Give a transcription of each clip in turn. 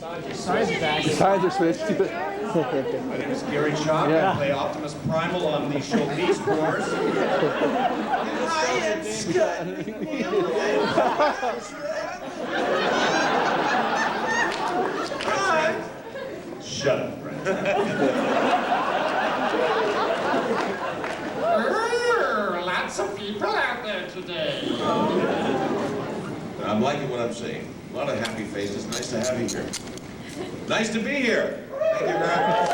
Sides are switched. My name is Garry Chalk. I play Optimus Primal on the show Beast Wars. I am Scott McNeil. Shut up, friend. Lots of people out there today. I'm liking what I'm seeing. A lot of happy faces. Nice to have you here. Nice to be here. Thank you very much.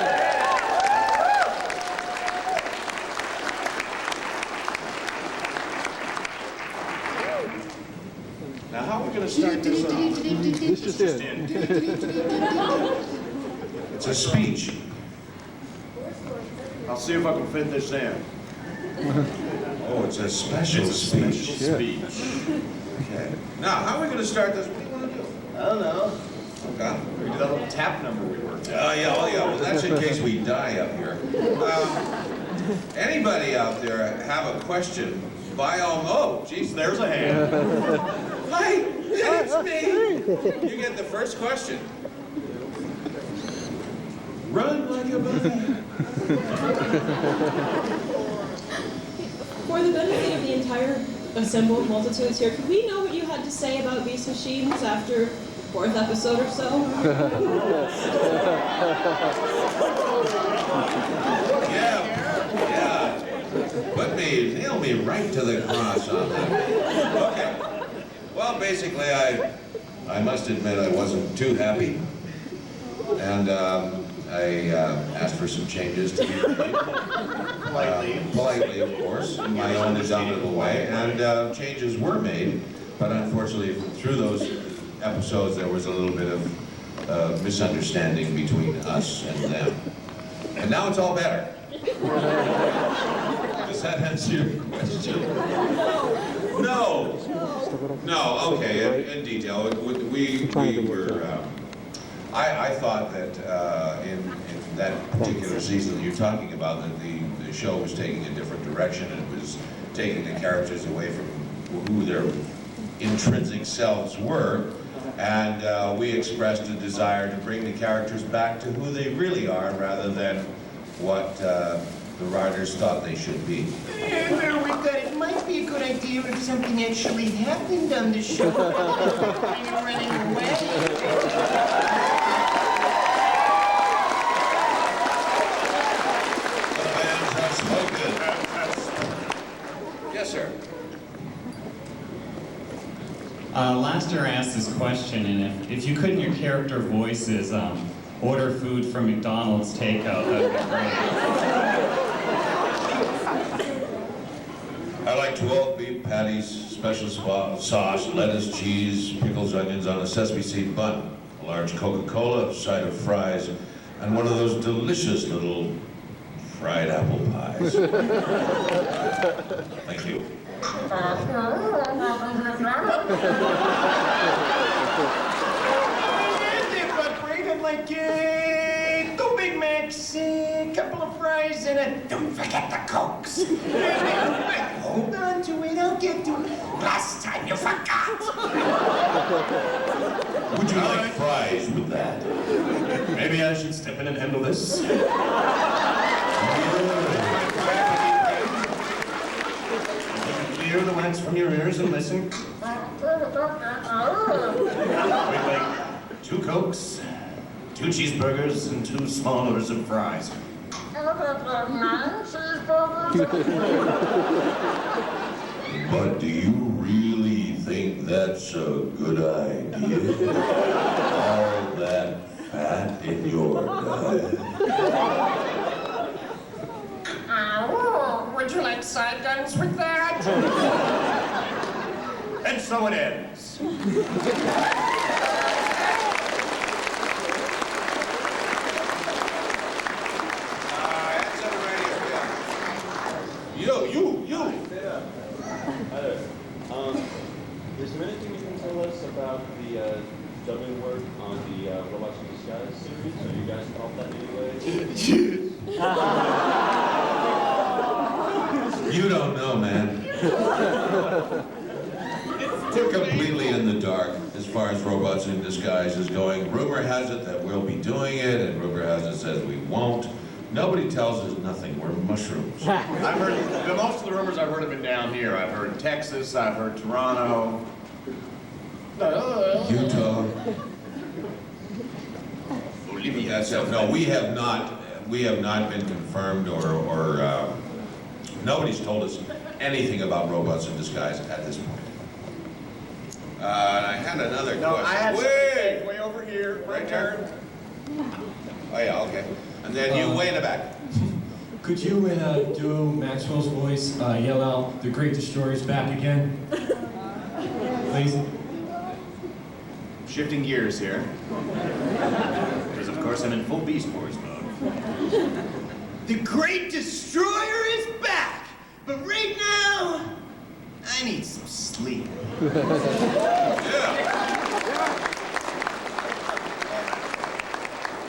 Now, how are we going to start this off? This just in. It's a speech. I'll see if I can fit this in. Oh, it's a special speech. Speech. Okay. Now, how are we going to start this? What do you want to do? I don't know. Okay. We do that little tap number we worked on. Oh, yeah. Well, that's in case we die up here. Anybody out there have a question? By all... Oh, geez, there's a hand. Hi, it's me. You get the first question. Run like a bunny. For the benefit of the entire assembled multitudes here, could we know what you had to say about these machines after the 4th episode or so? Yeah. Nail me right to the cross on that. Okay. Well, basically, I must admit I wasn't too happy. And I asked for some changes to be made. Politely, of course, in my own indomitable way. And changes were made. But unfortunately, through those episodes, there was a little bit of misunderstanding between us and them. And now it's all better. Does that answer your question? No. Okay. In detail, we were. I thought that in that particular season that you're talking about, that the show was taking a different direction and it was taking the characters away from who their intrinsic selves were, and we expressed a desire to bring the characters back to who they really are, rather than what the writers thought they should be. Well, we thought it might be a good idea if something actually happened on the show. Running away. Yes, sir. Laster asked this question, and if you could in your character voices order food from McDonald's takeout, that would be great. I like 12 beef patties, special sauce, lettuce, cheese, pickles, onions on a sesame seed bun, a large Coca-Cola, a side of fries, and one of those delicious little fried apple pies. Thank you. I'd like 2 Big Macs, a couple of fries, and don't forget the Cokes. Hold on to it, I'll get to it. Last time you forgot. Would you like fries with that? Maybe I should step in and handle this. Clear the wax from your ears and listen. We'd like 2 Cokes, 2 cheeseburgers, and 2 small orders of fries. But do you really think that's a good idea? All that fat in your diet? Would you like side guns with that? And so it ends. You. Hi there. Is there anything you can tell us about the dubbing work on the Robots in Disguise series? Are you guys involved in that in any way? You don't know, man. We're completely in the dark as far as robots in disguise is going. Rumor has it that we'll be doing it, and rumor has it says we won't. Nobody tells us nothing. We're mushrooms. I've heard, most of the rumors I've heard have been down here. I've heard Texas, I've heard Toronto. Utah. Yes, no, we have not been confirmed or nobody's told us anything about robots in disguise at this point. I had another question. I had way over here, right there. Oh yeah, okay. And then you way in the back. Could you, in a duo Maxwell's voice, yell out, "The Great Destroyer's back again"? Please. Shifting gears here. Because of course I'm in full Beast Boys mode. The Great Destroyer is back! But right now, I need some sleep. Yeah.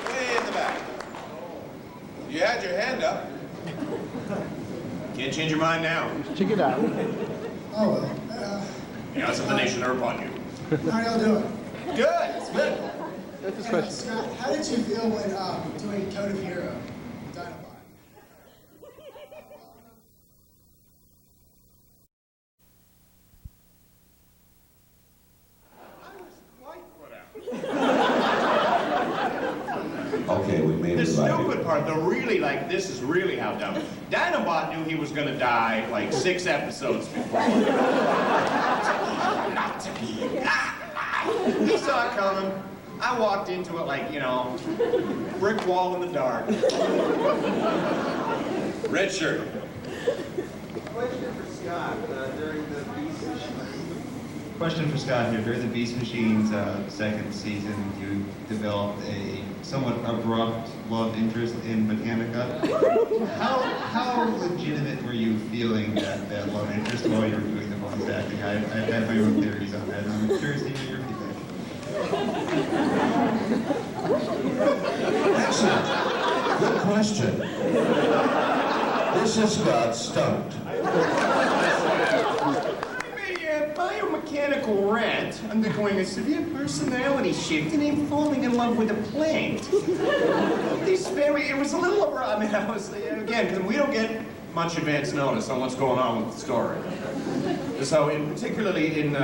Way in the back. You had your hand up. Can't change your mind now. Check it out. Oh, well. The odds of the nation are upon you. How y'all doing? Good. Good. That's his question. Scott, how did you feel when doing Code of Hero, Dinobot? Okay, we made The it stupid part, this is really how dumb. Dinobot knew he was gonna die like 6 episodes before. Not to be. He saw it coming. I walked into it like, brick wall in the dark. Red shirt. Question for Scott here. During the Beast Machines second season, you developed a somewhat abrupt love interest in Botanica. How legitimate were you feeling that love interest while you were doing the voice acting? I've had my own theories on that, and I'm curious to hear your feedback. Excellent. Good question. This has got stumped. Biomechanical rat undergoing a severe personality shift and then falling in love with a plant. It was a little abrupt. I mean, again, because we don't get much advance notice on what's going on with the story. So, particularly in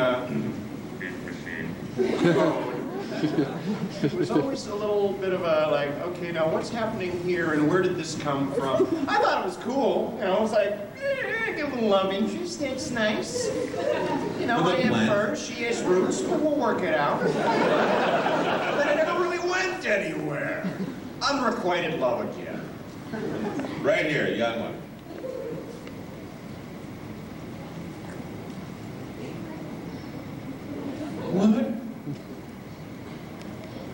it was always a little bit of a okay, now what's happening here and where did this come from? I thought it was cool. It was like, give a little love interest, that's nice. I have her, she has roots, but we'll work it out. But it never really went anywhere. Unrequited love again. Right here, young one. What?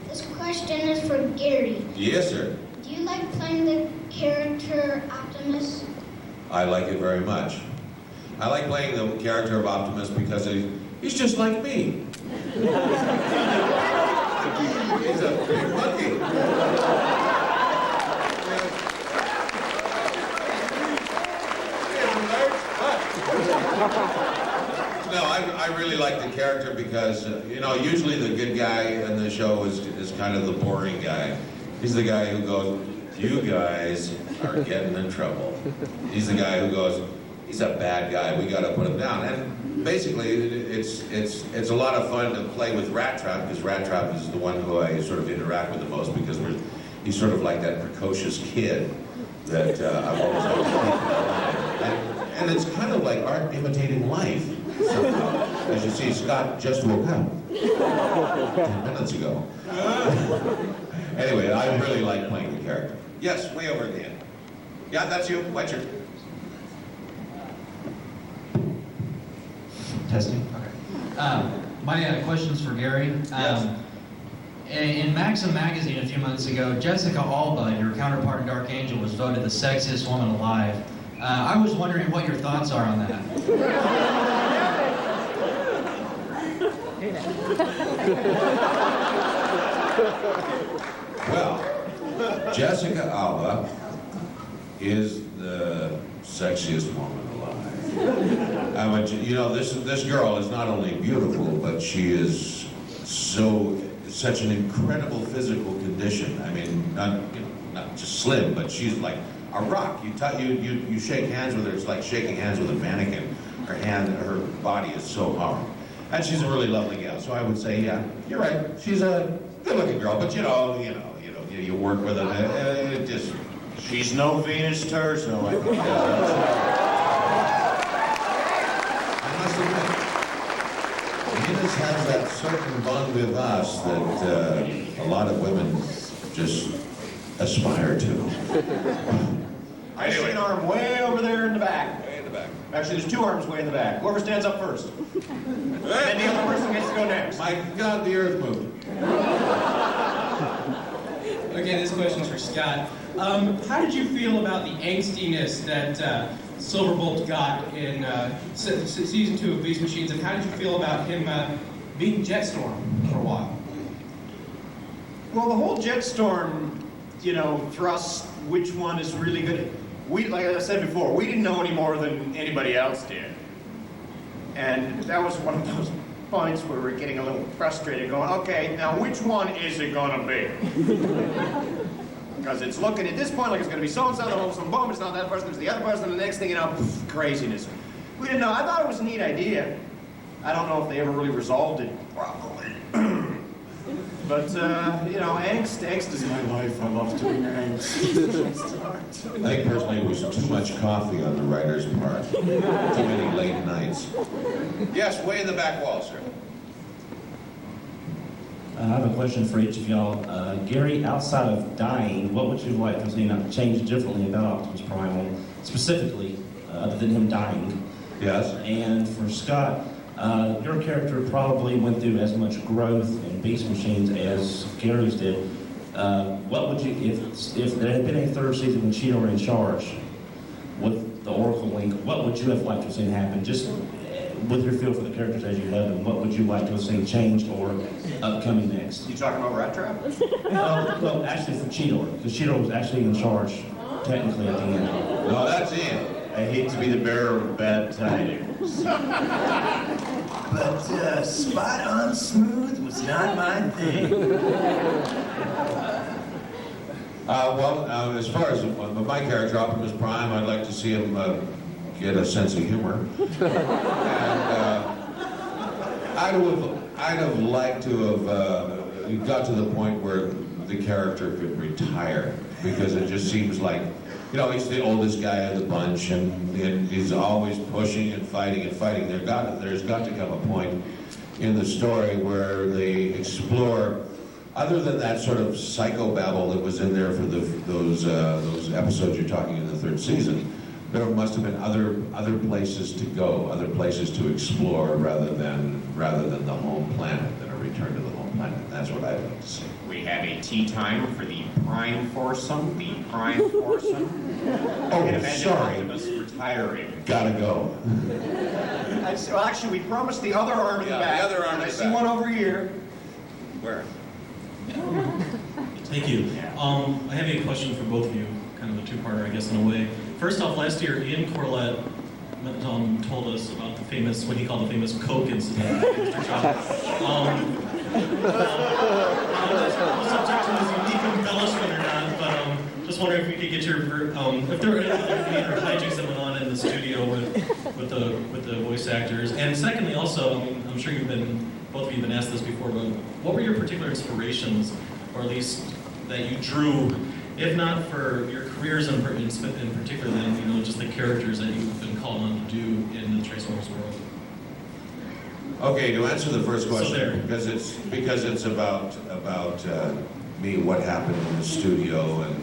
This question is for Garry. Yes, sir. Do you like playing the character Optimus? I like it very much. I like playing the character of Optimus because he's just like me. He's a big monkey. No, I really like the character because, usually the good guy in the show is kind of the boring guy. He's the guy who goes, "You guys are getting in trouble." He's the guy who goes, "He's a bad guy, we gotta put him down." And basically, it's a lot of fun to play with Rattrap, because Rattrap is the one who I sort of interact with the most, because he's sort of like that precocious kid that I've always wanted to keep alive. And it's kind of like art imitating life, somehow. As you see, Scott just woke up 10 minutes ago. Anyway, I really like playing the character. Yes, way over at the end. Yeah, that's you. White shirt. Testing. Okay. My question's for Garry. Yes. In Maxim magazine a few months ago, Jessica Alba, your counterpart in Dark Angel, was voted the sexiest woman alive. I was wondering what your thoughts are on that. Well, Jessica Alba is the sexiest woman alive. But you know, this girl is not only beautiful, but she is such an incredible physical condition. I mean, not just slim, but she's like a rock. You shake hands with her, it's like shaking hands with a mannequin. Her body is so hard. And she's a really lovely gal. So I would say, yeah, you're right. She's a good-looking girl, but you work with her. She's no Venus torso. I must admit, Venus has that certain bon vivance that a lot of women just aspire to. I see an arm way over there in the back. Way in the back. Actually, there's two arms way in the back. Whoever stands up first. And the other person gets to go next. My God, the earth moved. Okay, this question's for Scott. How did you feel about the angstiness that Silverbolt got in season 2 of Beast Machines, and how did you feel about him being Jetstorm for a while? Well, the whole Jetstorm, thrust, which one is really good. Like I said before, we didn't know any more than anybody else did. And that was one of those points where we're getting a little frustrated, going, okay, now which one is it gonna be? Because it's looking at this point like it's gonna be so-and-so, then all of a sudden, boom, it's not that person, it's the other person, and the next thing you know, craziness. We didn't know. I thought it was a neat idea. I don't know if they ever really resolved it properly. But, angst is my life. I love doing angst. I think personally it was too much coffee on the writer's part. Too many late nights. Yes, way in the back wall, sir. I have a question for each of y'all. Garry, outside of dying, what would you like to see change differently about Optimus Primal, specifically, other than him dying? Yes. And for Scott, your character probably went through as much growth in Beast Machines as Garry's did. What would you, if there had been a third season when Cheetor were in charge with the Oracle Link, what would you have liked to have seen happen? Just with your feel for the characters as you have them, what would you like to have seen changed or upcoming next? You talking about Rattrap? Well, actually for Cheetor, because Cheetor was actually in charge technically at the end. No, that's it. I hate to be the bearer of bad tidings. But spot on smooth was not my thing. As far as my character, Optimus Prime, I'd like to see him get a sense of humor. And I'd have liked to have got to the point where the character could retire, because it just seems like, he's the oldest guy of the bunch, and he's always pushing and fighting and fighting. There's got to come a point in the story where they explore, other than that sort of psychobabble that was in there for those episodes you're talking in the third season, there must have been other places to go, other places to explore, rather than the home planet, than a return to the home planet. That's what I'd like to see. We have a tea time for the Prime Foursome. The Prime Foursome. Oh, sorry. Optimus retiring. Gotta go. Well, actually, we promised the other arm in the back. The other arm in the I see back. one over here. Where? Thank you. I have a question for both of you, kind of a two-parter, I guess, in a way. First off, last year, Ian Corlett told us about what he called the famous Coke incident. Mr. Chalk. Subject to this unique embellishment or not, but just wondering if we could get your, if there were any other hijinks that went on in the studio with the voice actors. And secondly, also, I'm sure both of you have been asked this before, but what were your particular inspirations, or at least that you drew, if not for your careers in particular, then just the characters that you've been called on to do in the Transformers world? Okay, to answer the first question, So because it's about me, what happened in the studio, and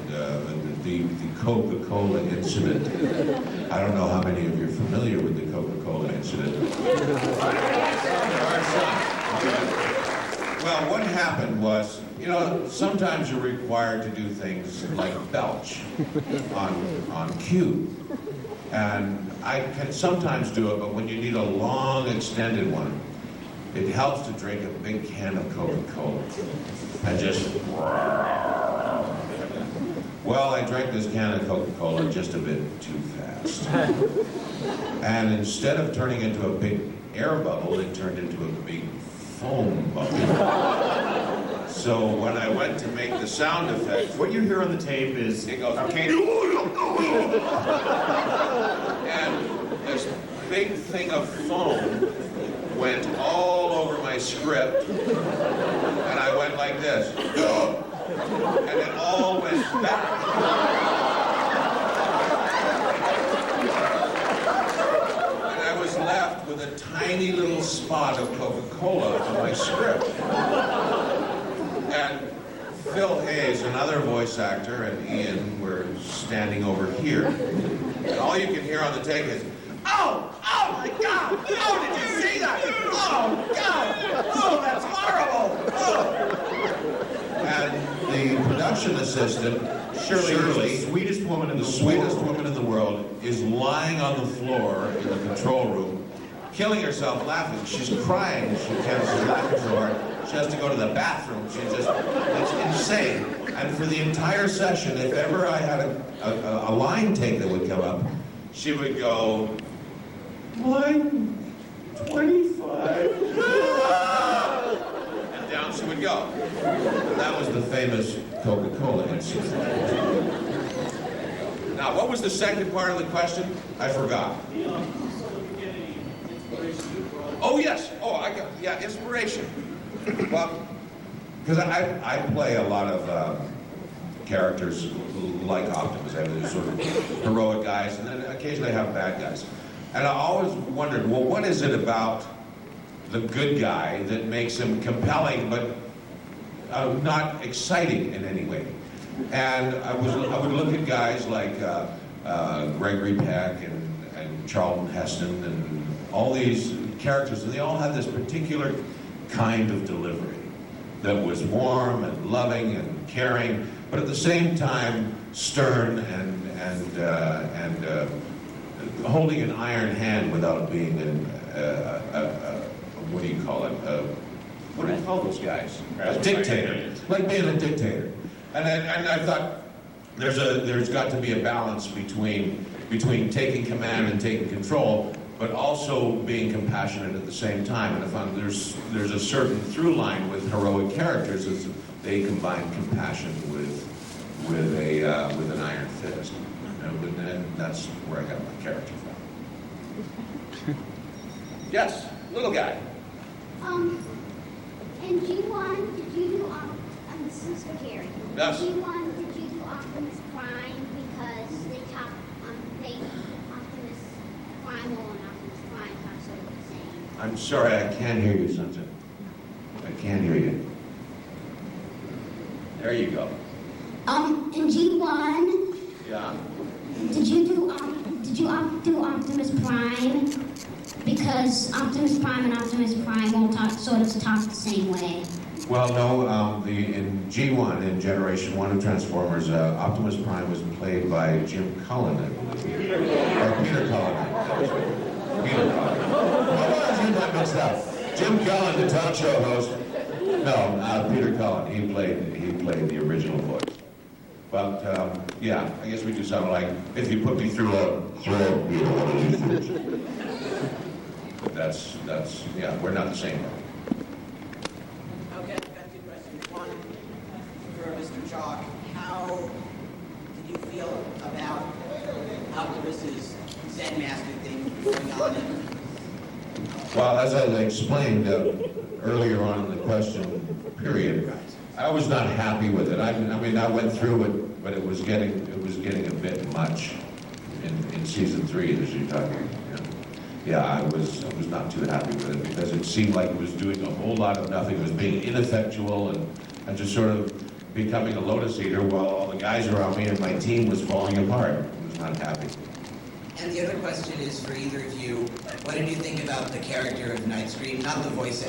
the Coca-Cola incident. I don't know how many of you are familiar with the Coca-Cola incident. Well, what happened was, sometimes you're required to do things like belch on cue. And I can sometimes do it, but when you need a long, extended one, it helps to drink a big can of Coca-Cola and just... Well, I drank this can of Coca-Cola just a bit too fast. And instead of turning into a big air bubble, it turned into a big foam bubble. So when I went to make the sound effect, What you hear on the tape is, it goes, okay, and this big thing of foam went all over my script, and I went like this, and it all went back. And I was left with a tiny little spot of Coca-Cola on my script. And Phil Hayes, another voice actor, and Ian were standing over here. And all you can hear on the take is, "Oh, oh my God! Oh, did you see that? Oh, God! Oh, that's horrible! Oh." And the production assistant, Shirley, the sweetest woman in the the sweetest world. woman in the world, is lying on the floor in the control room, killing herself laughing. She's crying. She's laughing so hard. She has to go to the bathroom. It's insane. And for the entire session, if ever I had a line take that would come up, she would go, line 25. And down she would go. And that was the famous Coca-Cola incident. Now, what was the second part of the question? I forgot. Oh, yes. Oh, I got, yeah, inspiration. Well, because I play a lot of characters like Optimus. I have these sort of heroic guys, and then occasionally I have bad guys. And I always wondered, well, what is it about the good guy that makes him compelling, but not exciting in any way? And I would look at guys like Gregory Peck and Charlton Heston and all these characters, and they all had this particular kind of delivery that was warm and loving and caring, but at the same time stern and holding an iron hand without being what do you call it? What do you call those guys? A dictator, like being a dictator. And I thought there's got to be a balance between taking command and taking control, but also being compassionate at the same time. And I found there's a certain through line with heroic characters is they combine compassion with an iron fist, and that's where I got my character from. Yes, little guy. In G1, did you do this is for Garry. Yes. In G1, did you do Optimus Prime because they made Optimus Primal and Optimus Prime are sort of the same? I'm sorry, I can't hear you, Sunset. I can't hear you. There you go. In G1, Yeah. did you do Optimus Prime because Optimus Prime and Optimus Prime all sort of talk the same way? Well, no, in G1, in Generation 1 of Transformers, Optimus Prime was played by Jim Cullen, I believe. Or Peter Cullen. Peter Cullen. Oh, you got mixed up. Jim Cullen, the talk show host. No, Peter Cullen. He played the original voice. But, yeah, I guess we do something like, if you put me through a thread, you know what it is. But that's, yeah, we're not the same. Okay, I've got two questions. One for Mr. Chalk. How did you feel about Optimus's Zen Master thing going on? Well, as I explained earlier on in the question period, I was not happy with it. I mean, I went through it, but it was getting a bit much in season 3, as you're talking. Yeah, I was not too happy with it because it seemed like it was doing a whole lot of nothing. It was being ineffectual and just sort of becoming a lotus eater while all the guys around me and my team was falling apart. I was not happy. And the other question is for either of you. What did you think about the character of Nightscream? Not the voice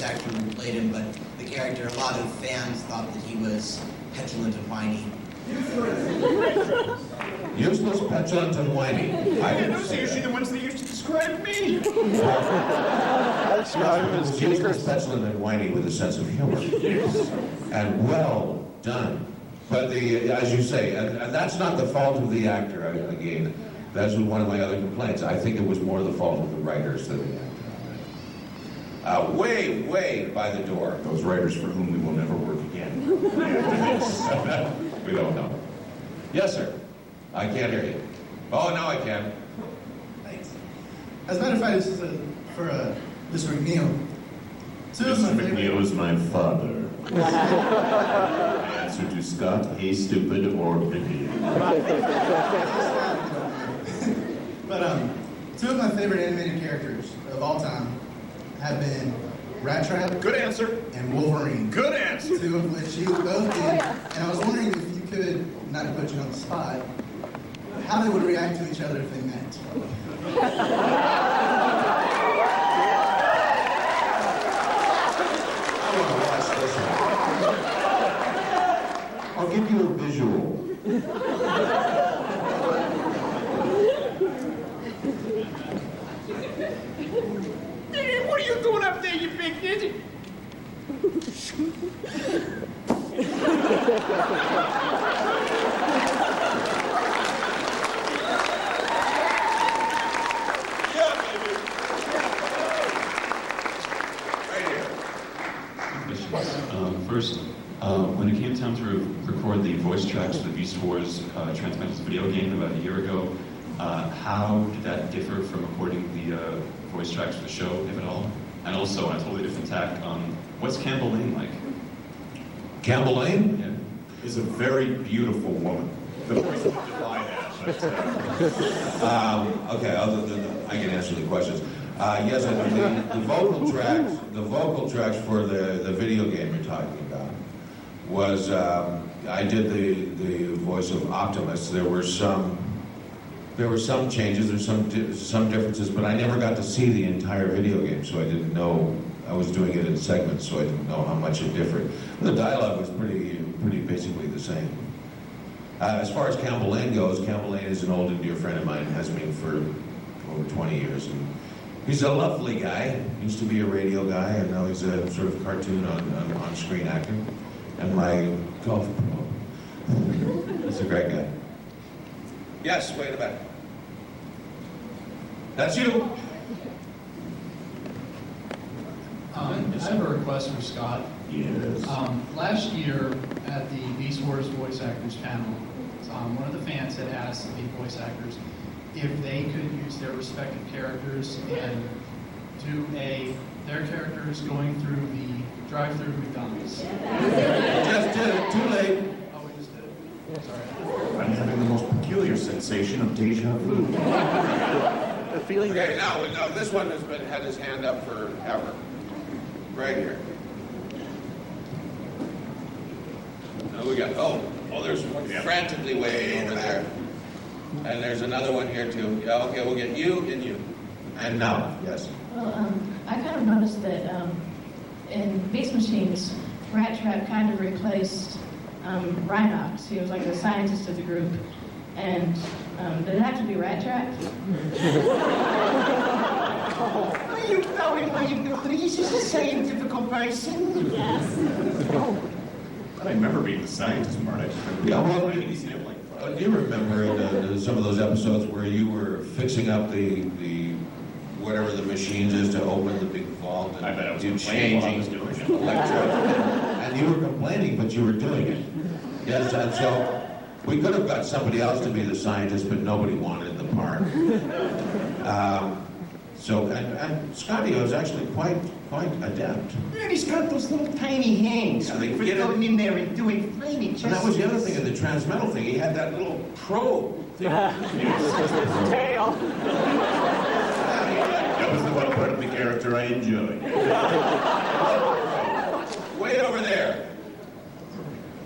actor who played him, but the character. A lot of fans thought that he was petulant and whiny. Useless, petulant, and whiny. I didn't Those are say usually that. the ones that used to describe me. Useless, petulant, and whiny with a sense of humor. And well done. But as you say, and that's not the fault of the actor. Again, that's one of my other complaints. I think it was more the fault of the writers than the actor. Way by the door. Those writers for whom we will never work again. We don't know. Yes, sir. I can't hear you. Oh, now I can. Thanks. As a matter of fact, this is for Mr. McNeil. Mr. McNeil is my father. Answer to Scott, hey stupid, or Vivian. But two of my favorite animated characters of all time have been Rattrap. Good answer. And Wolverine. Good answer. Two of which you both did. And I was wondering if you could, not to put you on the spot, how they would react to each other if they met. I want to watch this one. I'll give you a visual. What are you doing up there, you big idiot? First, when it came time to record the voice tracks for the Beast Wars Transmetal video game about a year ago, how did that differ from recording the voice tracks for the show, if at all? And also, on a totally different tack, what's Campbell Lane like? Campbell Lane? Yeah. Is a very beautiful woman. The voice would defy that, but... Okay, other than I can answer the questions. Yes, the vocal tracks for the video game you're talking about was I did the voice of Optimus. There were some changes, there's some differences, but I never got to see the entire video game, so I didn't know. I was doing it in segments, so I didn't know how much it differed. The dialogue was pretty basically the same. As far as Campbell Lane goes, Campbell Lane is an old and dear friend of mine, has been for over 20 years. And he's a lovely guy. He used to be a radio guy, and now he's a sort of cartoon on-screen actor. And my golf pro. He's a great guy. Yes, wait a minute. That's you. I have a request for Scott. Yes. Last year at the Beast Wars voice actors panel, one of the fans had asked the voice actors if they could use their respective characters and do their characters going through the drive-thru McDonald's. Just did it, too late. Oh, we just did it. Sorry. I'm having the most peculiar sensation of deja vu. The feeling Okay, now this one has had his hand up forever. Right here. Now we got, there's one frantically waving over there. And there's another one here too. Yeah, okay, we'll get you and you. And now, yes. Well, I kind of noticed that in Beast Machines, Rattrap kind of replaced Rhinox. He was like the scientist of the group. And did it have to be Rattrap? Are you going where you go? He's just a scientific person. Yes. I remember being the scientist part. Yeah, well, do you remember some of those episodes where you were fixing up the whatever the machines is to open the big vault? And I bet I was you complaining while I was changing doing it. and you were complaining, but you were doing it. Yes, and so we could have got somebody else to be the scientist, but nobody wanted the part. And Scotty was actually quite adept. And he's got those little tiny hands for going in there and doing flaming And that was the other thing in the transmetal thing. He had that little probe thing. Tail. That was the one part of the character I enjoyed. Way over there.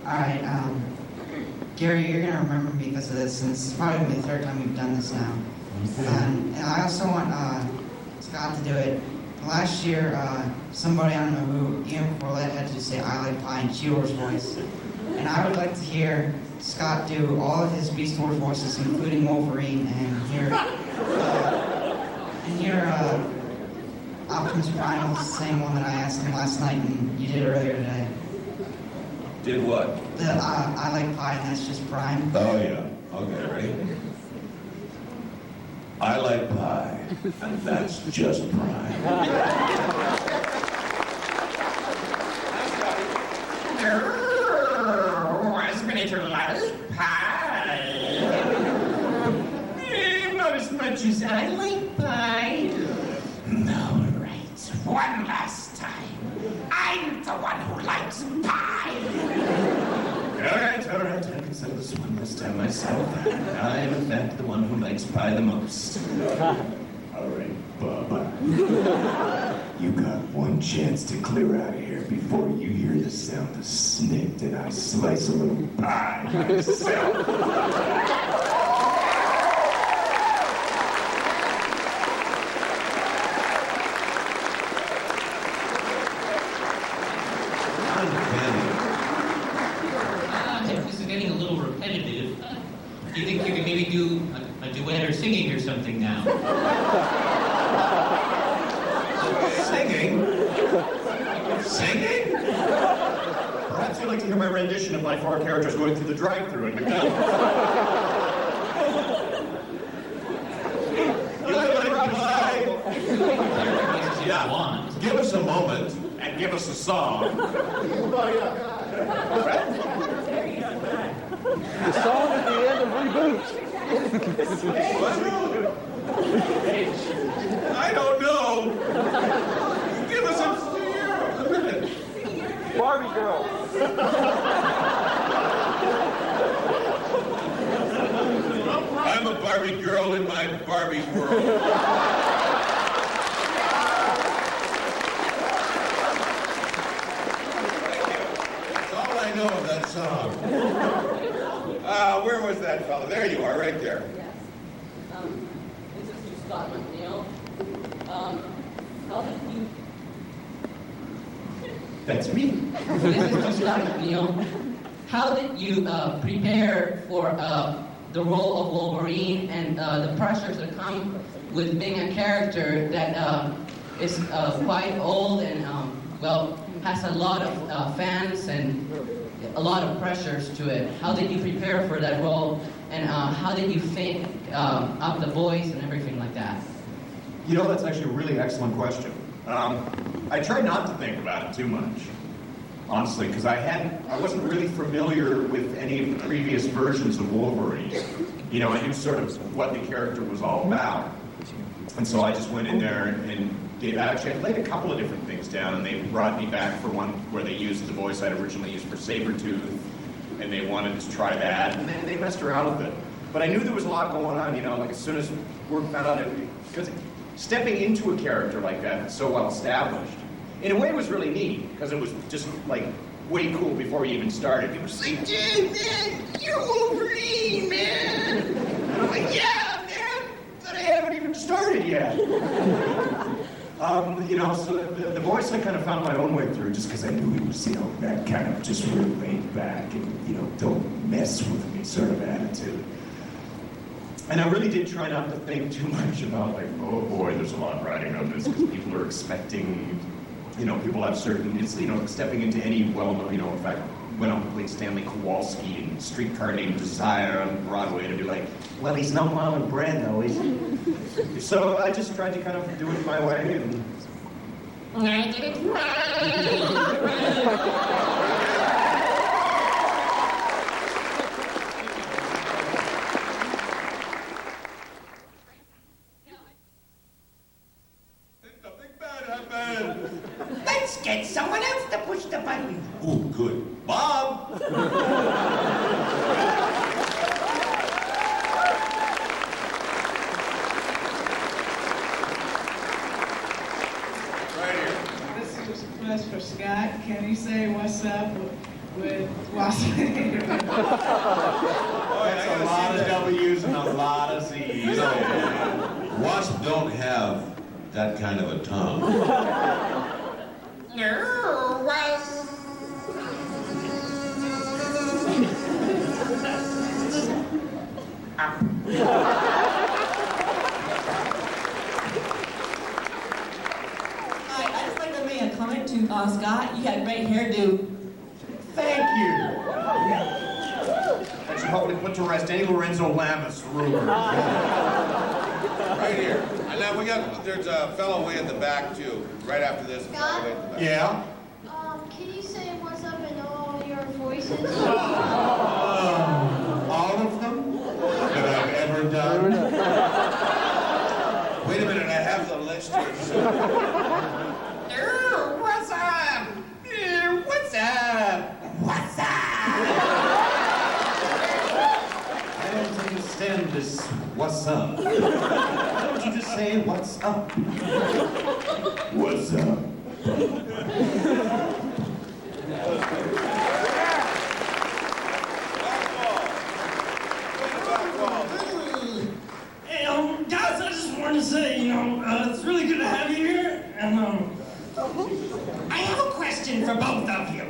All right, Gary, you're gonna remember me because of this, and this is probably gonna be the third time we've done this now. And I also want Scott to do it. Last year, somebody, I don't know who, Ian Corlett had to say "I like pie" in Cheetor's voice, and I would like to hear Scott do all of his Beast Wars voices, including Wolverine, and hear Optimus Primal, the same one that I asked him last night, and you did earlier today. Did what? The I like pie, and that's just Prime. Oh, yeah. Okay, ready? I like pie, and that's just Prime. Waspinator likes pie. Not as much as I like pie. All right, one last time. I'm the one who likes pie. All right, I can settle this one last time myself. I'm, in fact, the one who likes pie the most. All right, Bob. You got one chance to clear out of here before you hear the sound of snicked and I slice a little pie myself. This is getting a little repetitive. Do you think you could maybe do a duet or singing or something now? Singing? Singing? Perhaps you'd like to hear my rendition of my four characters going through the drive-thru at McDonald's. You like pie? Yeah. Give us a moment and give us a song. The song at the end of Reboot. I don't know. Give us a Barbie girl. I'm a Barbie girl in my Barbie world. That's all I know of that song. Where was that fella? There you are, right there. This is to Scott McNeil. How did you... That's me. This is to Scott McNeil. How did you prepare for the role of Wolverine and the pressures that come with being a character that is quite old and, well, has a lot of fans and a lot of pressures to it? How did you prepare for that role, and how did you think of the voice and everything like that? You know, that's actually a really excellent question. I try not to think about it too much, honestly, because I wasn't really familiar with any of the previous versions of Wolverine. You know, I knew sort of what the character was all about. And so I just went in there and actually I played a couple of different things down, and they brought me back for one where they used the voice I'd originally used for Sabretooth, and they wanted to try that, and then they messed around with it. But I knew there was a lot going on, you know, like as soon as word found out, because stepping into a character like that that's so well established, in a way it was really neat, because it was just like way cool before you even started. People were saying, dude, man, you're Wolverine, man! And I'm like, yeah, man, but I haven't even started yet. You know, so the voice I kind of found my own way through, just because I knew he was, you know, that kind of just real laid back and, you know, don't mess with me sort of attitude. And I really did try not to think too much about, like, oh boy, there's a lot riding on this, because people are expecting, you know, people have certain, it's, you know, stepping into any well-known, you know, in fact, went on to play Stanley Kowalski in Streetcar Named Desire on Broadway to be like, well, he's no Marlon Brando, is he? So I just tried to kind of do it my way. And... I did it right. Let's get someone else to push the button. Oh, good. Bob! This is a request for Scott. Can you say what's up with Waspinator? That's a lot of W's and a lot of Z's. You know, wasps don't have that kind of a tongue. Hi, I'd just like to make a comment to Scott. You had a great hairdo Thank you. That should hopefully put to rest any Lorenzo Lamas rumor. Right here. And now there's a fellow way in the back too. Right after this, a fellow way in the back. Yeah? Can you say what's up in all your voices? All of them that I've ever done. Wait a minute, I have the list here. What's up? What's up? What's up? I don't understand this. What's up? Why don't you just say what's up? What's up? Hey, guys, I just wanted to say, it's really good to have you here, and, I have a question for both of you.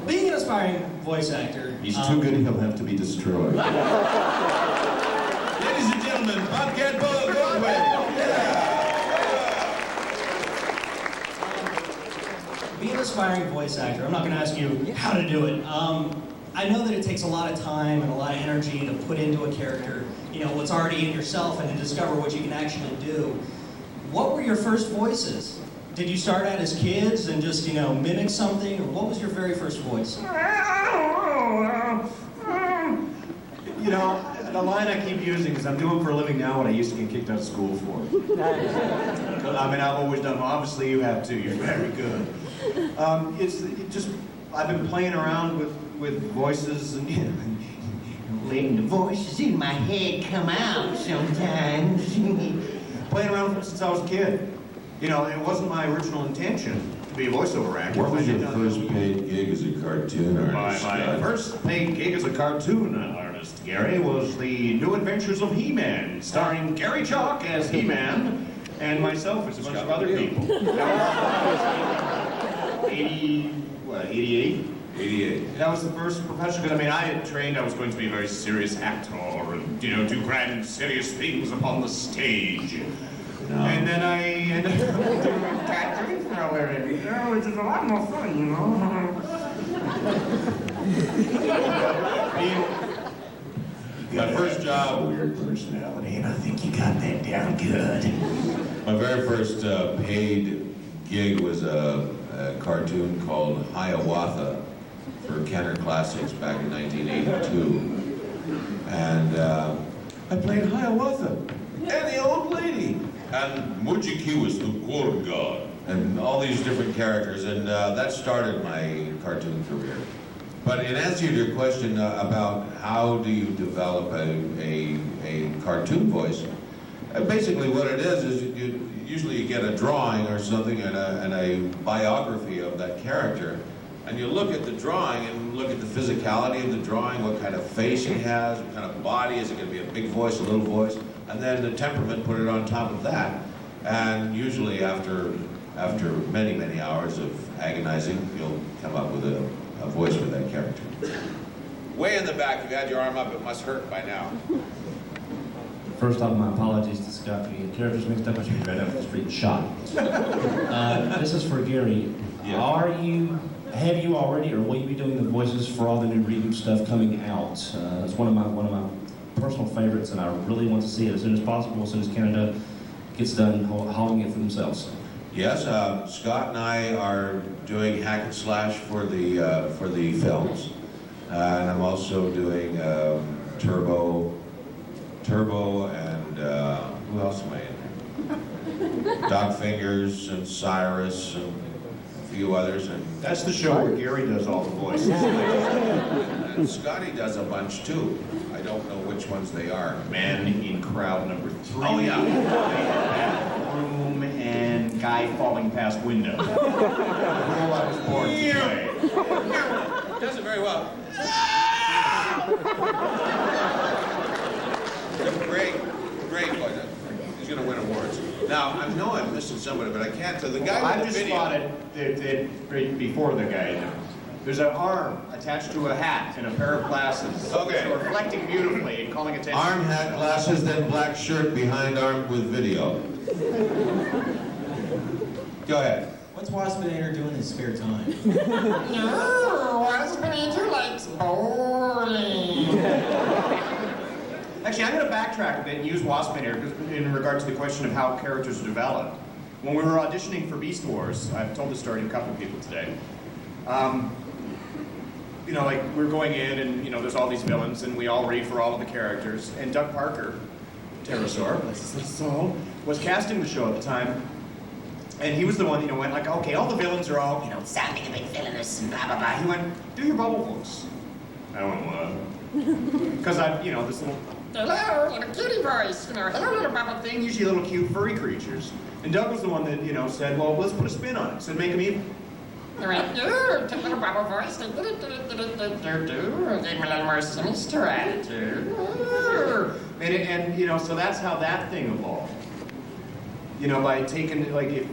Being an aspiring voice actor... He's too good, he'll have to be destroyed. Ladies and gentlemen, Bobcat Broadway. Being an aspiring voice actor, I'm not going to ask you how to do it. I know that it takes a lot of time and a lot of energy to put into a character, what's already in yourself and to discover what you can actually do. What were your first voices? Did you start out as kids and just, mimic something? Or what was your very first voice? The line I keep using is I'm doing for a living now what I used to get kicked out of school for. I've always done, obviously you have too, you're very good. I've been playing around with voices and, letting the voices in my head come out sometimes. Playing around with it since I was a kid. It wasn't my original intention to be a voiceover actor. What was your first paid gig as a cartoon artist? My first paid gig as a cartoon artist, Gary, was The New Adventures of He-Man, starring Garry Chalk as He-Man, and myself as a bunch of other people. 88? 88. That was the first professional, because I had trained I was going to be a very serious actor and, do grand, serious things upon the stage. No. And then I ended up doing cartoons for a living, which is a lot more fun, My first job, weird personality, and I think you got that down good. My very first paid gig was a cartoon called Hiawatha for Kenner Classics back in 1982. And I played Hiawatha and the old lady. And Mujiki was the corn god. And all these different characters. And that started my cartoon career. But in answer to your question about how do you develop a cartoon voice, basically what it is usually you get a drawing or something and a biography of that character, and you look at the drawing and look at the physicality of the drawing, what kind of face he has, what kind of body, is it going to be a big voice, a little voice, and then the temperament, put it on top of that. And usually after many, many hours of agonizing, you'll come up with a voice for that character. Way in the back, you've had your arm up, it must hurt by now. First off, my apologies to Scott for getting characters mixed up. I should be right up the street and shot. This is for Gary. Yeah. Have you already, or will you be doing the voices for all the new reboot stuff coming out? It's one of my personal favorites, and I really want to see it as soon as possible, as soon as Canada gets done hauling it for themselves. Yes, Scott and I are doing hack and slash for the films, and I'm also doing Turbo, and who else am I in there? Doc Fingers and Cyrus and a few others. And that's the show where Gary does all the voices. And Scotty does a bunch too. I don't know which ones they are. Man in Crowd number 3. Oh yeah. Room and Guy falling past window. The role I was born to play. Does it very well. Great voice. He's going to win awards. Now, I know I'm missing somebody, but I can't tell. The guy with the video. I just spotted right before the guy. There's an arm attached to a hat and a pair of glasses. Okay. So reflecting beautifully and calling attention. Arm, hat, glasses, then black shirt behind arm with video. Go ahead. What's Waspinator doing in his spare time? No, Waspinator likes bowling. Actually, I'm going to backtrack a bit and use Waspinator in regard to the question of how characters are developed. When we were auditioning for Beast Wars, I've told this story to a couple of people today. You know, like, we're going in and, you know, there's all these villains and we all read for all of the characters. And Doug Parker, Pterosaur, bless his soul, was casting the show at the time. And he was the one, you know, went like, okay, all the villains are all, you know, sounding a bit villainous and blah, blah, blah. He went, do your bubble voice. I went, what? Because I, you know, this little, hello, little kitty voice, you know, hello, little bubble thing, usually little cute furry creatures. And Doug was the one that, you know, said, well, let's put a spin on it. Said, make them evil. They went, take a little bubble voice, gave me a little more sinister attitude. And, you know, so that's how that thing evolved. You know, by taking, like, if,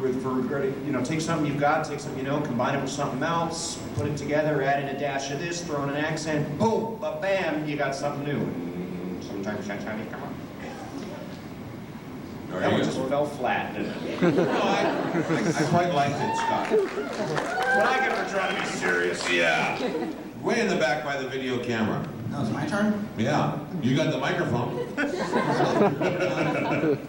you know, take something you've got, take something you know, combine it with something else, put it together, add in a dash of this, throw in an accent, boom, bam, you got something new. And sometimes shiny, come on. That one just fell flat, didn't it? No, I quite liked it, Scott. What I get for trying to be serious. Yeah. Way in the back by the video camera. No, it's my turn? Yeah. You got the microphone.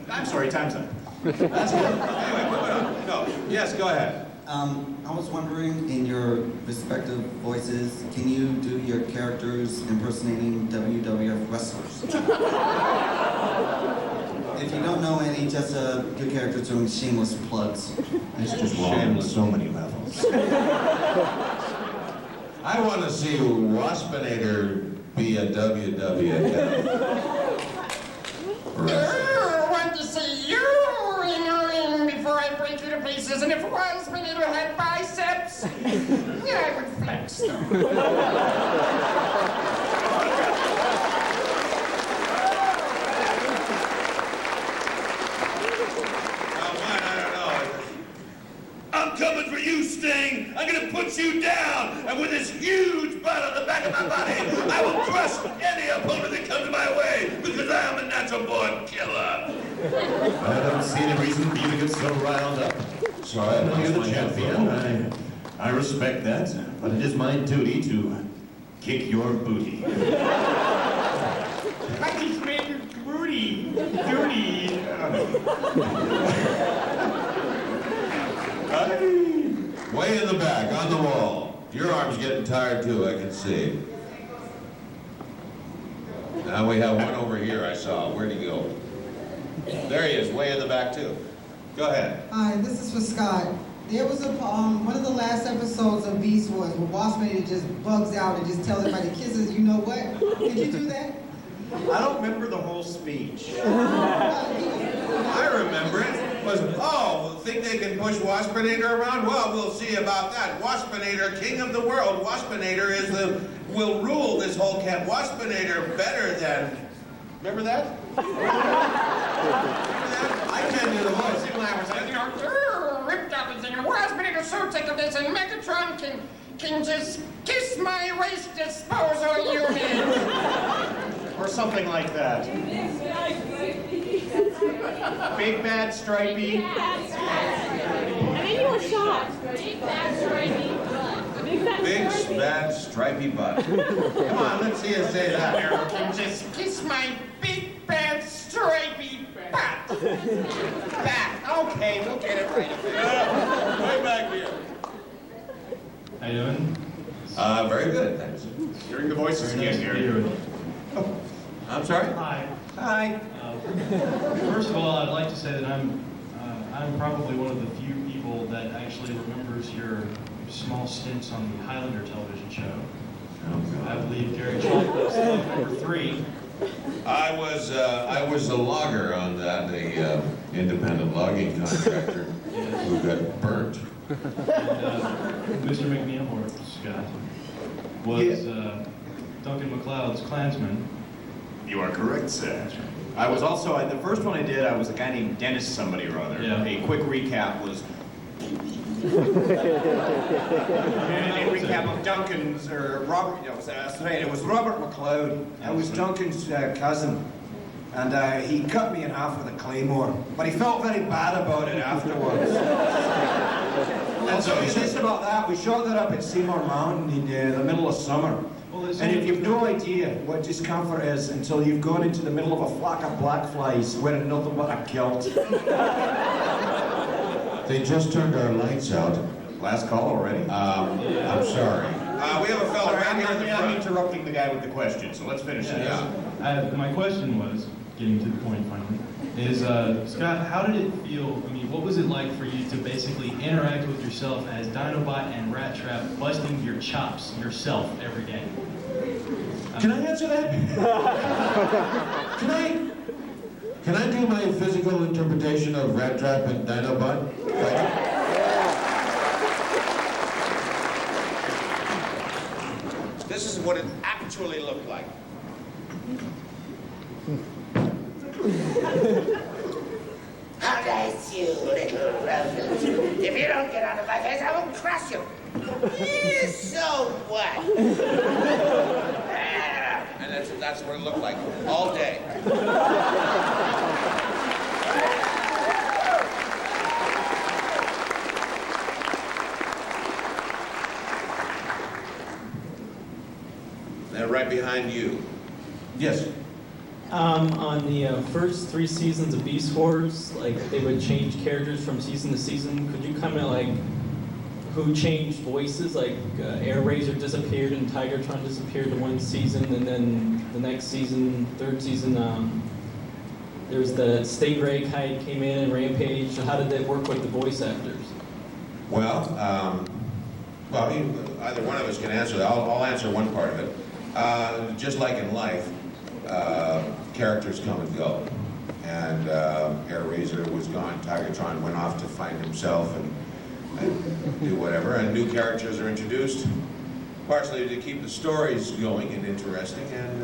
I'm sorry, time's up. That's good. Anyway, moving on. No. Yes, go ahead. I was wondering, in your respective voices, can you do your characters impersonating WWF wrestlers? If you don't know any, just your characters doing shameless plugs. It's just wrong on so many levels. I want to see Waspinator be a WWF. I want to see you in a ring before I break you to pieces. And if Waspinator had biceps, yeah, I would flex them. I'm coming for you, Sting! I'm gonna put you down! And with this huge butt on the back of my body, I will crush any opponent that comes my way, because I am a natural born killer! I don't see any reason for you to get so riled up. Sorry, I You're the lost my champion. I respect that, but it is my duty to kick your booty. I just made your booty. Duty. Way in the back, on the wall. Your arm's getting tired too, I can see. Now we have one over here I saw. Where'd he go? There he is, way in the back too. Go ahead. Hi, this is for Scott. There was a one of the last episodes of Beast Wars where Waspinator just bugs out and just tells everybody kisses. You know what? Did you do that? I don't remember the whole speech. I remember it. Was, oh, think they can push Waspinator around? Well, we'll see about that. Waspinator, king of the world. Waspinator will rule this whole camp. Waspinator better than... Remember that? I can't do the voice. Ripped up and singing, Waspinator so sick of this, and Megatron can just kiss my waste disposal unit. Or something like that. Big bad stripey. And then you were shot. Big bad stripey butt. Big, bad, stripey butt. Come on, let's see you say that. Megatron can just kiss my big bad stripey butt. Back. Okay, we'll get it right. Way back here. How you doing? Very good, thanks. Hearing the voices again here. I'm sorry? Hi. Hi. First of all, I'd like to say that I'm probably one of the few people that actually remembers your small stints on the Highlander television show. I believe Garry Chalk was number 3. I was a logger on that, the independent logging contractor who got burnt. And, Mr. McNeil, or Scott, was Duncan MacLeod's Klansman. You are correct, sir. I was also, the first one I did, I was a guy named Dennis somebody or other. Yeah. A quick recap was... and a recap of Duncan's, or Robert, it was Robert MacLeod. I was Duncan's cousin. And he cut me in half with a claymore. But he felt very bad about it afterwards. I'll tell you this about that. We shot that up at Seymour Mountain in the middle of summer. And if you've no idea what discomfort is until you've gone into the middle of a flock of black flies wearing nothing but a kilt. They just turned our lights out. Last call already? I'm sorry. We have a fellow right here in the I'm front. interrupting the guy with the question, so let's finish this. My question was, getting to the point finally, is Scott, how did it feel? I mean, what was it like for you to basically interact with yourself as Dinobot and Rattrap, busting your chops yourself every day? Can I answer that? Can I do my physical interpretation of Rattrap and Dinobot? This is what it actually looked like. How nice you, little rodent. If you don't get out of my face, I will crush you. So what? And that's what it looked like all day. They're right behind you. Yes. On the first 3 seasons of Beast Wars, like they would change characters from season to season. Could you comment like who changed voices? Like Air Razor disappeared and Tigertron disappeared in one season, and then the next season, 3rd season, there was the Stingray kite came in and Rampage. So how did that work with the voice actors? Well, either one of us can answer that. I'll answer one part of it. Just like in life, characters come and go. And Air Razor was gone. Tigertron went off to find himself and do whatever. And new characters are introduced, partially to keep the stories going and interesting, and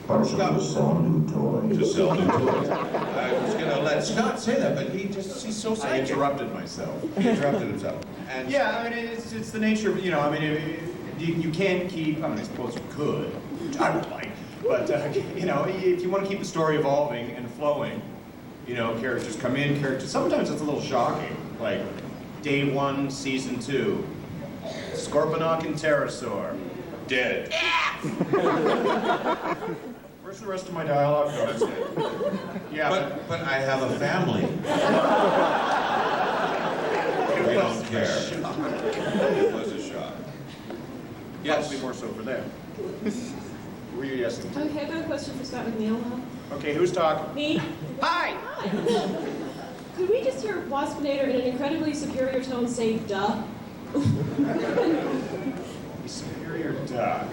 partially to sell new toys. To sell new toys. I was going to let Scott say that, but he's so psychic. I interrupted myself. He interrupted himself. And yeah, I mean, it's the nature of, I mean, you can't keep, I mean, I suppose you could, which I would like, but, if you want to keep the story evolving and flowing, characters come in, sometimes it's a little shocking, like day 1, season 2, Scorponok and Pterosaur, dead. Where's the rest of my dialogue? No, that's it. Yeah, but I have a family. We don't care. It was a shock. Yes. Possibly more so for them. Were you yes? Okay, I've got a question for Scott McNeil now. Okay, who's talking? Me. Hi! Hi. Could we just hear Waspinator in an incredibly superior tone say, duh? Superior duh.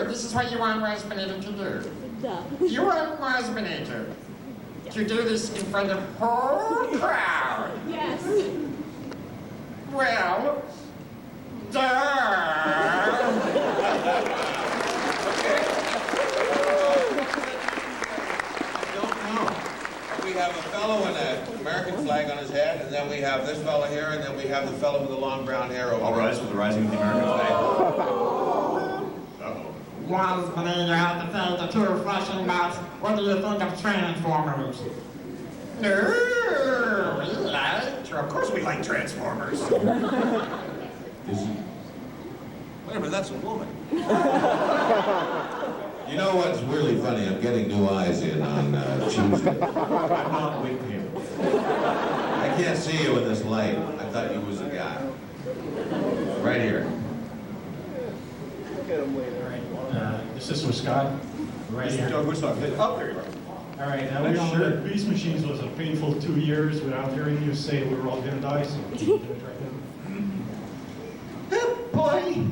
This is what you want Waspinator to do. Duh. You want Waspinator to do this in front of the whole crowd. Yes. Well, We have a fellow with an American flag on his head, and then we have this fellow here, and then we have the fellow with the long brown hair over. I'll rise with the rising of the American flag. Waspinator had to thank the 2 flashing bots. What do you think of Transformers? We like. Sure, of course we like Transformers. Wait a minute, that's a woman. You know what's really funny? I'm getting new eyes in on Tuesday. I'm not with him. I can't see you in this light. I thought you was a guy. Right here. Look at him later. This is with Scott. Right here. Who's talking? Oh, there you are. All right, now we all heard Beast Machines was a painful 2 years without hearing you say we were all going to die, so we can do it right now. Oh boy,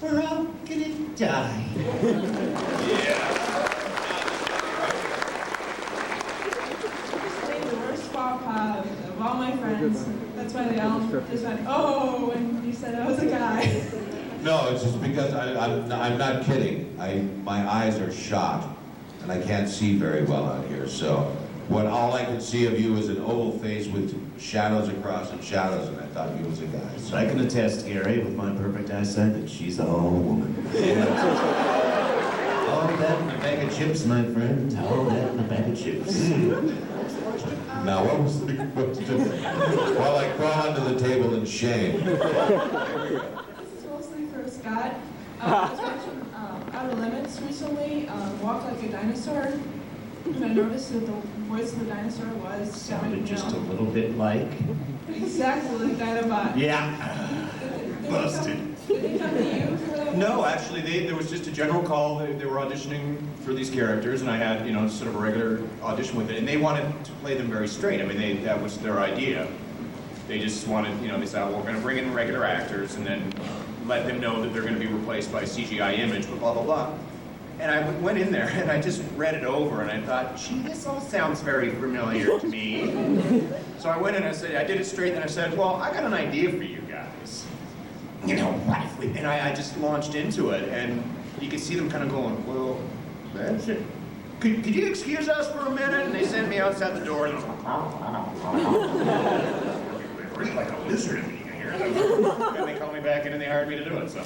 we're all gonna die. The worst faux pas of all my friends. That's why they all just went, oh, when you said I was a guy. No, it's just because I'm not kidding. My eyes are shot, and I can't see very well out here. So, all I can see of you is an oval face with shadows across and shadows, and I thought you was a guy. So I can attest, Gary, with my perfect eyesight, that she's all woman. All that in a bag of chips, my friend. All that in a bag of chips. Now, what was the question? Well, crawl under the table in shame. This is mostly for Scott. I was watching Outer Limits recently, Walk Like a Dinosaur, and I noticed that the voice of the dinosaur was Scott Sounded just a McNeil. little bit like. Exactly like Dinobot. Yeah. Busted. Did they come to you for that? No, actually, there was just a general call. They were auditioning for these characters, and I had, sort of a regular audition with it. And they wanted to play them very straight. I mean, that was their idea. They just wanted, they said, well, we're going to bring in regular actors, and then let them know that they're going to be replaced by a CGI image, but blah, blah, blah. And I went in there, and I just read it over, and I thought, gee, this all sounds very familiar to me. So I went in and I did it straight, and I said, well, I got an idea for you guys. What if we... And I just launched into it, and you could see them kind of going, well, that's it. Could you excuse us for a minute? And they sent me outside the door, and I was like, really like a lizard in here. And they called me back in, and they hired me to do it, so.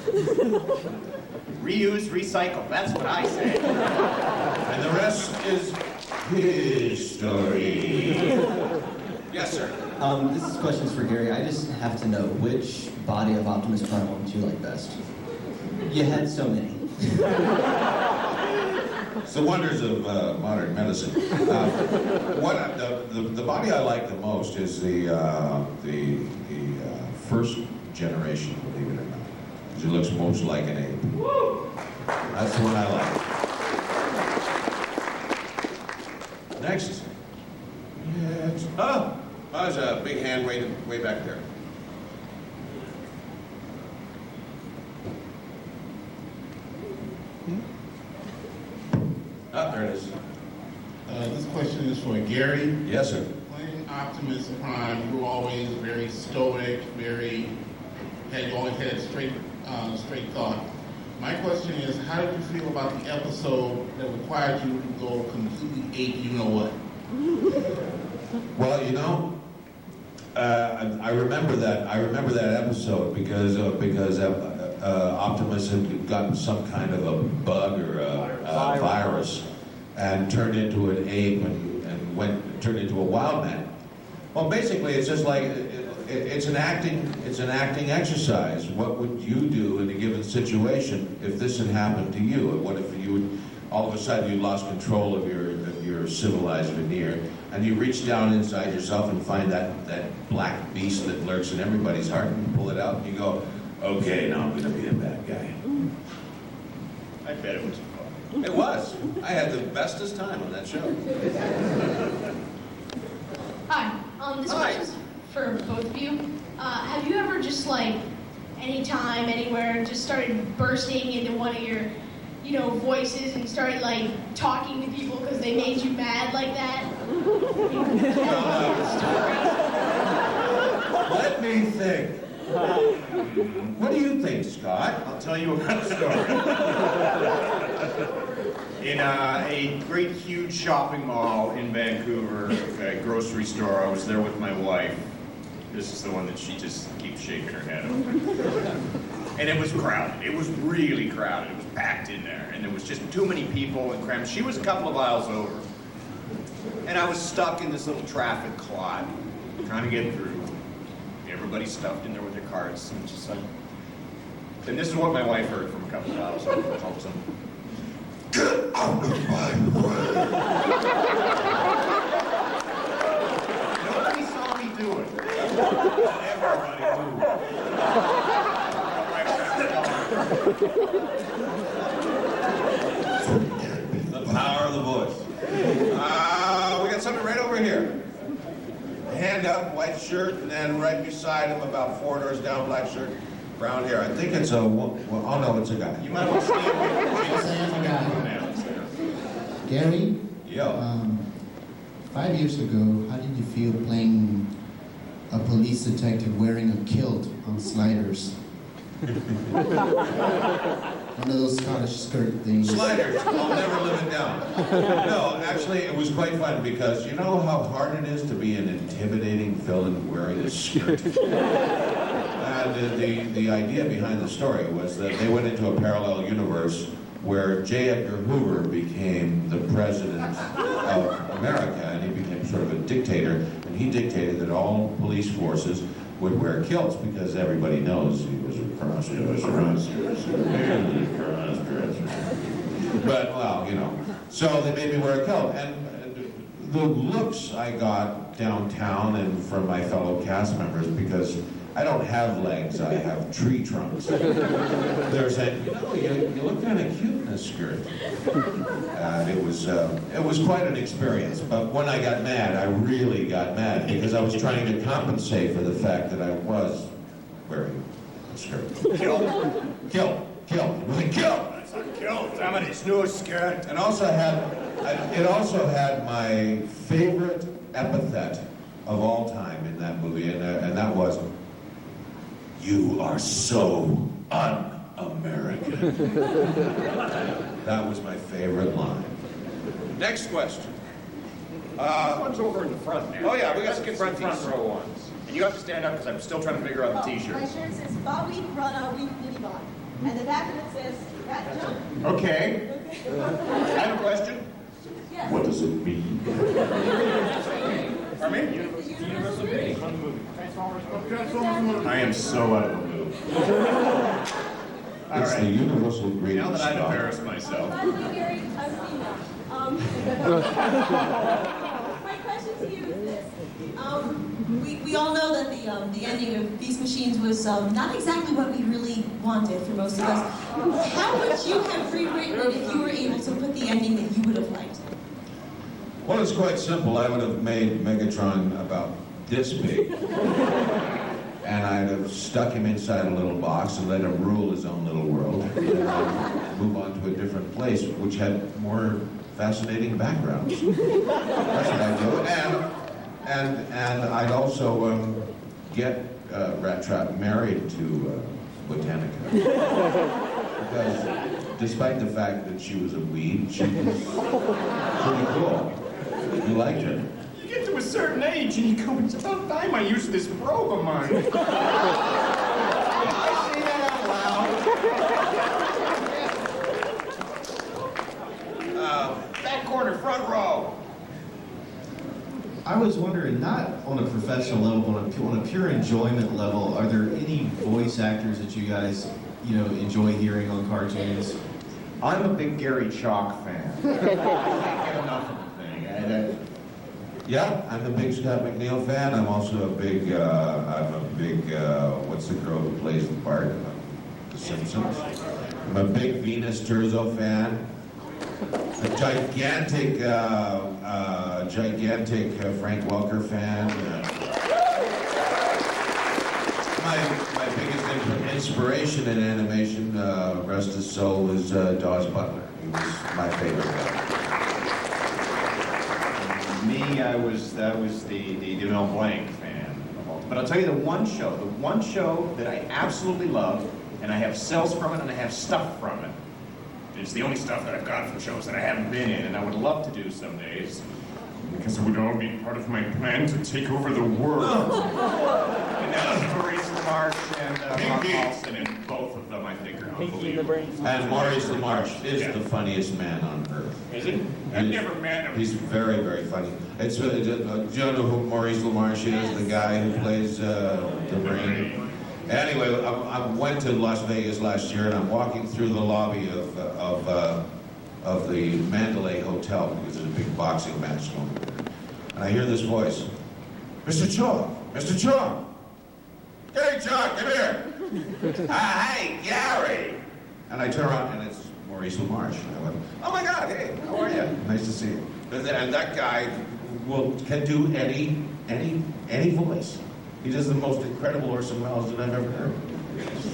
Reuse, recycle, that's what I say. And the rest is history. Yes, sir. This question's for Garry. I just have to know, which body of Optimus Primal do you like best? You had so many. It's the wonders of modern medicine. The body I like the most is the first generation, believe it or not. Because it looks most like an ape. That's the one I like. Next. Yes. Oh, there's a big hand way back there. Oh, there it is. This question is for Garry. Yes, sir. Playing Optimus Prime, you were always very stoic, you always had straight thought. My question is, how did you feel about the episode that required you to go completely ape, you know what? Well, I remember that. I remember that episode because Optimus had gotten some kind of a bug or a virus and turned into an ape and turned into a wild man. Well, basically, it's just like it's an acting exercise. What would you do in a given situation if this had happened to you? What if all of a sudden you lost control of your civilized veneer, and you reach down inside yourself and find that black beast that lurks in everybody's heart, and pull it out, and you go, okay, now I'm going to be a bad guy. I bet it was fun. It was. I had the bestest time on that show. Hi, this question's for both of you. Have you ever just anytime, anywhere, just started bursting into one of your, voices and started talking to people because they made you mad like that? Let me think. What do you think, Scott? I'll tell you a story. In a great, huge shopping mall in Vancouver, a grocery store, I was there with my wife. This is the one that she just keeps shaking her head over. And it was crowded. It was really crowded. It was packed in there. And there was just too many people and crammed. She was a couple of aisles over. And I was stuck in this little traffic clot, trying to get through. Everybody's stuffed in there with their carts. And just and this is what my wife heard from a couple of aisles over. All of a sudden, get out of my way! Nobody saw me do it. Everybody moved. The power of the voice. We got something right over here. Hand up, white shirt, and then right beside him, about 4 doors down, black shirt, brown hair. I think it's a woman. Well, oh no, it's a guy. You might want to stand Garry? Yeah. 5 years ago, how did you feel playing a police detective wearing a kilt on sliders? One of those Scottish skirt things. Sliders. I'll never live it down. No, actually, it was quite fun because you know how hard it is to be an intimidating villain wearing a skirt? The idea behind the story was that they went into a parallel universe where J. Edgar Hoover became the president of America, and he became sort of a dictator, and he dictated that all police forces would wear kilts because everybody knows he was a cross-dresser. But, well, you know. So they made me wear a kilt. And the looks I got downtown and from my fellow cast members, because I don't have legs, I have tree trunks. They're saying, you know, you look kind of cute in a skirt. And it was quite an experience. But when I got mad, I really got mad because I was trying to compensate for the fact that I was wearing a skirt. Kilt. It was a kilt. It's a kilt. Damn it, it's no skirt. And it also had my favorite epithet of all time in that movie, and that was, "You are so un-American." That was my favorite line. Next question. This one's over in the front there. Oh yeah, we got some front row ones. And you have to stand up because I'm still trying to figure out the My t-shirts. shirt says Bobby Run Week Dinobot. And the back of it says Rat Jump. Okay. I have a question. Yes. What does it mean? Pardon me? Universal being. From the movie. Transformers. I am so out of the loop. It's the universal greatest. Now that I've embarrassed myself. I'm Garry, I'm female. My question to you is this. We all know that the ending of Beast Machines was not exactly what we really wanted for most of us. How would you have rewritten it if you were able to put the ending that you would have liked? Well, it's quite simple. I would have made Megatron about this big. And I'd have stuck him inside a little box and let him rule his own little world. And then move on to a different place, which had more fascinating backgrounds. That's what I'd do. And I'd also get Rattrap married to Botanica. Because despite the fact that she was a weed, she was pretty cool. You liked her. You get to a certain age and you go, it's about time I use this probe of mine. I say that out loud. Back corner, front row. I was wondering, not on a professional level, but on a pure enjoyment level, are there any voice actors that you guys, enjoy hearing on cartoons? I'm a big Garry Chalk fan. I can't get enough of the thing. Yeah, I'm a big Scott McNeil fan. I'm also a big, what's the girl who plays the part of The Simpsons? I'm a big Venus Terzo fan. A gigantic Frank Welker fan. My biggest inspiration in animation, rest his soul, was Dawes Butler. He was my favorite guy. Me, that was the DeMille Blanc fan. But I'll tell you the one show that I absolutely love, and I have cells from it and I have stuff from it. It's the only stuff that I've got from shows that I haven't been in, and I would love to do some days, because it would all be part of my plan to take over the world. And that's Maurice LaMarche and Mark Paulson, and both of them I think are unbelievable. And Maurice LaMarche is the funniest man on earth. Is it? I've never met him. He's very, very funny. Do you know who Maurice LaMarche is? The guy who plays the brain. Anyway, I went to Las Vegas last year, and I'm walking through the lobby of the Mandalay Hotel, because there's a big boxing match going there. And I hear this voice, "Mr. Chalk, Mr. Chalk, Garry Chalk, come here." Hey, Garry. And I turn around, and it's Maurice LaMarche. And I went, "Oh my God, hey, how are you? Nice to see you." And that guy can do any voice. He does the most incredible Orson Welles that I've ever heard.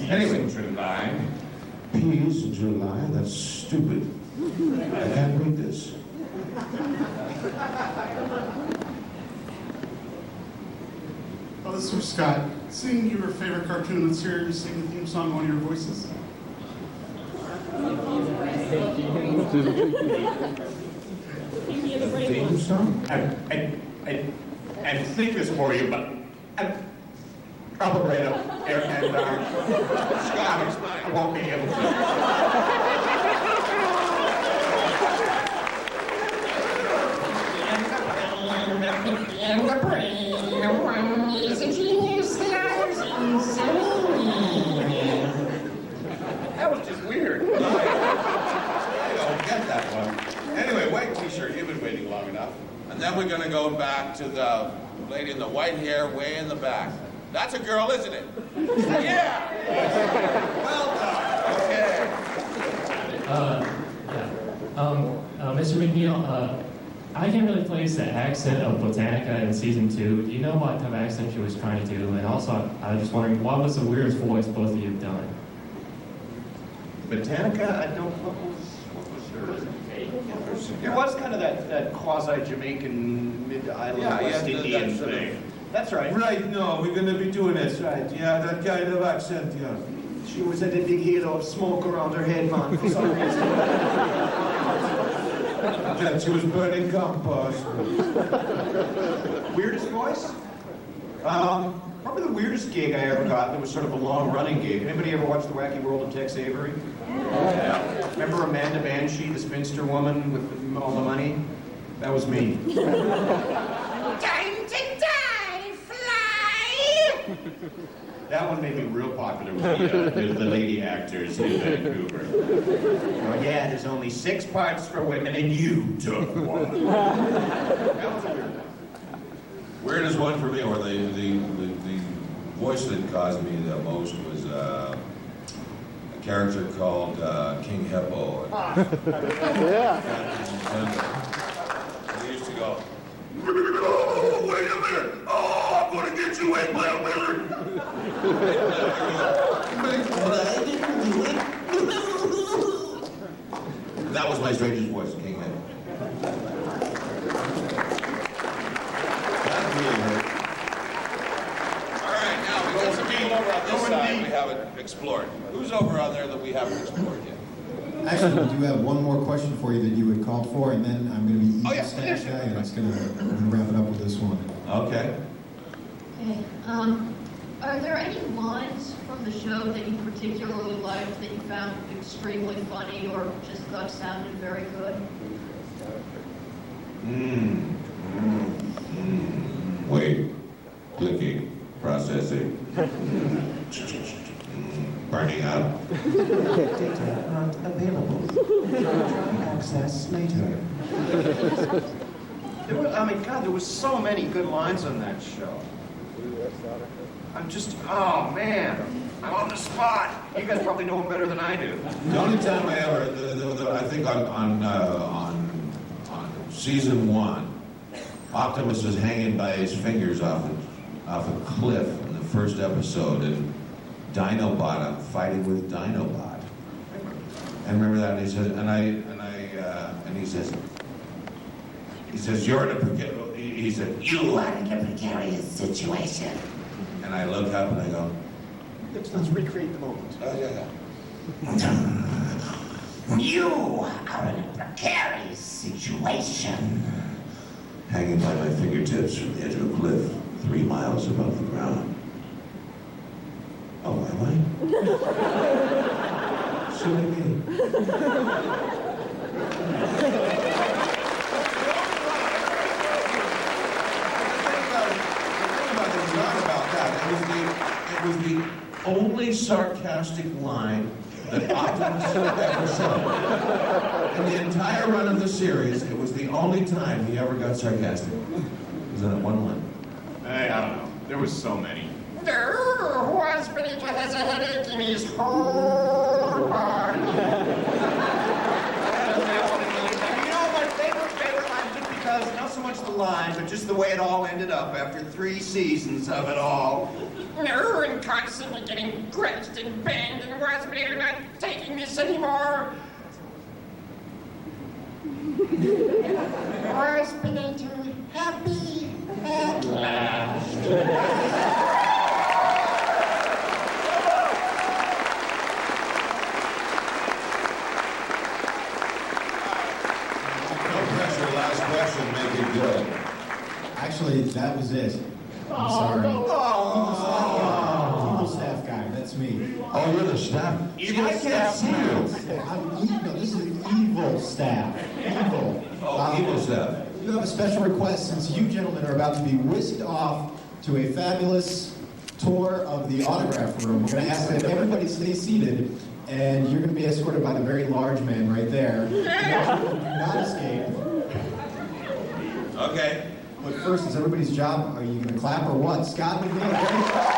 Anyway, Peas in July? That's stupid. I can't read this. Oh, this is for Scott. Sing your favorite cartoon. Let's hear you sing the theme song on your voices. Theme song? I think this for you, but I'll right up there, and Scott, I won't be able to. then we're gonna go back to the lady in the white hair way in the back. That's a girl, isn't it? Yeah! Well done, okay. Mr. McNeil, I can't really place the accent of Botanica in season 2. Do you know what type of accent she was trying to do? And also, I was just wondering, what was the weirdest voice both of you have done? Botanica, I don't, what was hers? It was kind of that quasi-Jamaican, mid-island, West Indian thing. That's right. Right, no, we're gonna be doing this, right? Yeah, that kind of accent, yeah. She always had a big halo of smoke around her head, man, for some reason. Yeah, she was burning compost. Weirdest voice? Probably the weirdest gig I ever got. It was sort of a long-running gig. Anybody ever watch The Wacky World of Tex Avery? Yeah. Remember Amanda Banshee, the spinster woman with all the money? That was me. Time to die, fly! That one made me real popular with the lady actors in Vancouver. Oh yeah, there's only 6 parts for women, and you took one. That was a weird one. Weirdest one for me, or the voice that caused me the most was a character called King Hippo. Yeah. He used to go, oh, wait a minute, oh, I'm gonna get you in my wizard. That was my strangest voice, King Hippo. That really hurt. All right, now we got some people over on this side we haven't explored. Who's over on there that we haven't explored yet? Actually, we do have one more question for you that you had called for, and then I'm going to be eating staff guy, and I'm going to wrap it up with this one. Okay. Okay. Are there any lines from the show that you particularly liked that you found extremely funny or just thought sounded very good? Wait. Clicking. Processing. Burning up. Data not available. Access later. There was so many good lines on that show. Oh man, I'm on the spot. You guys probably know him better than I do. The only time I ever, I think on season 1, Optimus was hanging by his fingers off a cliff in the first episode, and Dinobot, I'm fighting with Dinobot. And remember that? And he says, he says, you're in a precarious. He said, you are in a precarious situation. And I look up and I go, let's recreate the moment. You are in a precarious situation. Hanging by my fingertips from the edge of a cliff, 3 miles above the ground. Oh, am I? Silly me. It was the only sarcastic line that Optimus ever said. In the entire run of the series, it was the only time he ever got sarcastic. It was in one line. I don't know. There was so many. Waspinator has a headache in his whole body. My favorite line, just because, not so much the line, but just the way it all ended up after 3 seasons of it all. No, and constantly getting scratched and banged, and Waspinator not taking this anymore. Waspinator happy at last. Last question, make it good. Actually, that was it. I'm sorry. Evil staff guy, that's me. Oh, you're the staff? Evil I can't see you. I'm evil. This is evil staff. Evil. Evil staff. You have a special request since you gentlemen are about to be whisked off to a fabulous tour of the autograph room. We're going to ask that everybody stay seated, and you're going to be escorted by the very large man right there. Do not escape. Okay. But first, it's everybody's job. Are you going to clap or what? Scott McNeil, Garry Chalk.